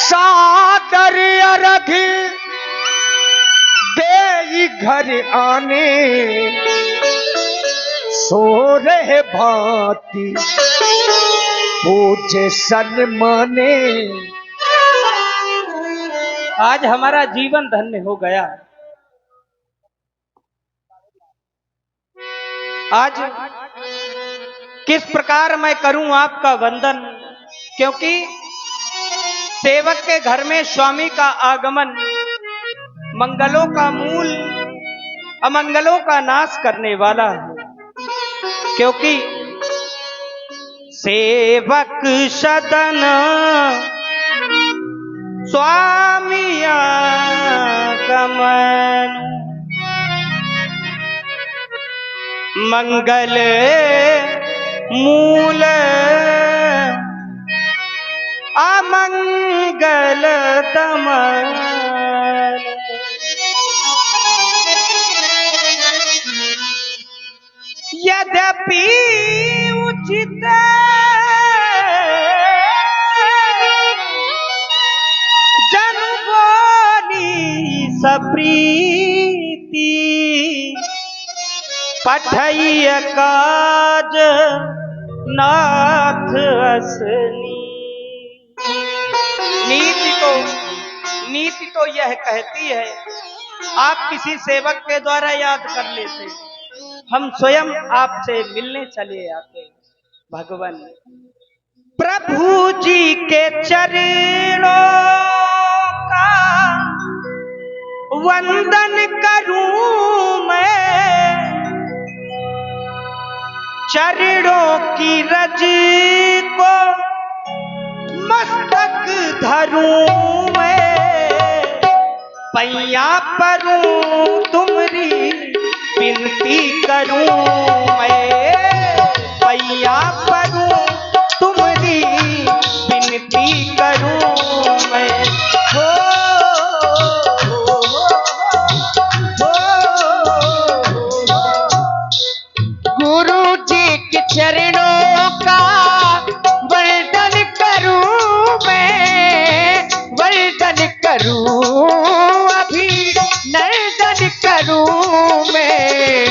सादर अर्घ दे घर आने सो रहे भांति पूजे सन्माने। आज हमारा जीवन धन्य हो गया। आज किस प्रकार मैं करूं आपका वंदन, क्योंकि सेवक के घर में स्वामी का आगमन मंगलों का मूल, अमंगलों का नाश करने वाला है। क्योंकि सेवक सदन स्वामी आगमन, मंगल मूल अमंगल दमन। यद्यपि उचित जन बोली सप्रीति, पठैय काज नाथ असनी। नीति तो यह कहती है, आप किसी सेवक के द्वारा याद कर लेते, हम स्वयं आपसे मिलने चले आते। भगवान प्रभु जी के चरणों का वंदन करूं मैं, चरणों की रज को मस्तक धरूं मैं, पैया परूं तुमरी विनती करूं मैं, पैया परूं तुमरी विनती करूं मैं। हो गुरु जी के चरणों का वंदन करूं मैं, वंदन करूं अभी नर्दन करूं मैं,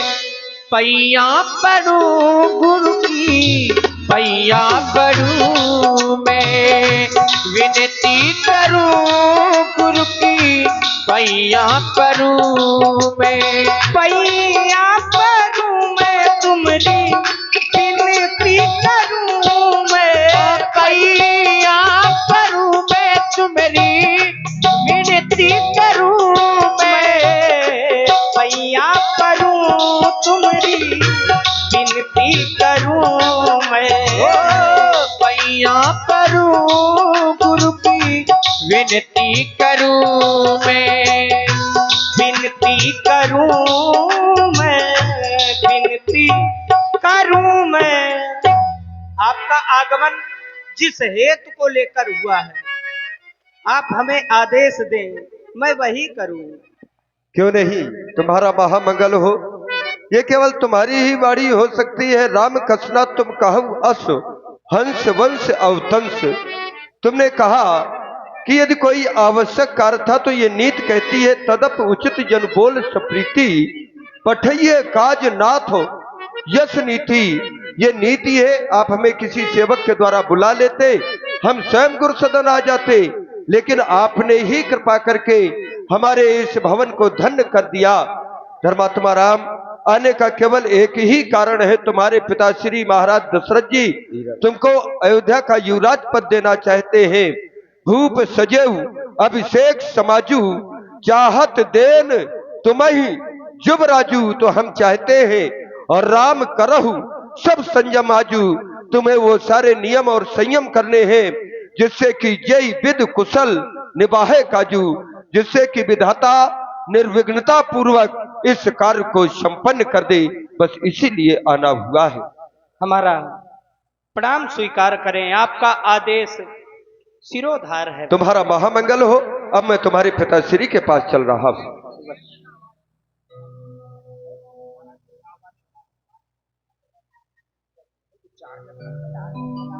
पैया परूं गुरु की पैया परूं मैं, विनती करूं गुरु की पैया परूं मैं, पैया परूं मैं तुमरी विनती करूं मैं, पैया परूं मैं तुमरी विनती करूं मैं, पैया परूं तुमरी विनती करूं मैं, पैया परूं गुरु की विनती करूं मैं, विनती करूं मैं, विनती करूं मैं। आपका आगमन जिस हेतु को लेकर हुआ है, आप हमें आदेश दें, मैं वही करूं। क्यों नहीं, तुम्हारा महामंगल हो। ये केवल तुम्हारी ही वाणी हो सकती है। राम कसना तुम कहु अस हंस वंश अवतंस। तुमने कहा कि यदि कोई आवश्यक कार्य था तो ये नीत कहती है, तदप उचित जन बोल सप्रीति, पठइये काज नाथ हो यश नीति। ये नीति है। आप हमें किसी सेवक के द्वारा बुला लेते, हम स्वयं गुरु सदन आ जाते, लेकिन आपने ही कृपा करके हमारे इस भवन को धन्य कर दिया। धर्मात्मा राम, आने का केवल एक ही कारण है, तुम्हारे पिता श्री महाराज दशरथ जी तुमको अयोध्या का युवराज पद देना चाहते हैं। भूप सजेऊ अभिषेक समाजू, चाहत देन तुम्हें युवराजू। तो हम चाहते हैं और राम करहु सब संयम आजू। तुम्हें वो सारे नियम और संयम करने हैं जिससे कि जय विद कुशल निभाए काजू, जिससे कि विधाता निर्विघ्नता पूर्वक इस कार्य को संपन्न कर दे। बस इसीलिए आना हुआ है। हमारा प्रणाम स्वीकार करें, आपका आदेश सिरोधार है। तुम्हारा महामंगल हो। अब मैं तुम्हारे पिताश्री के पास चल रहा हूं।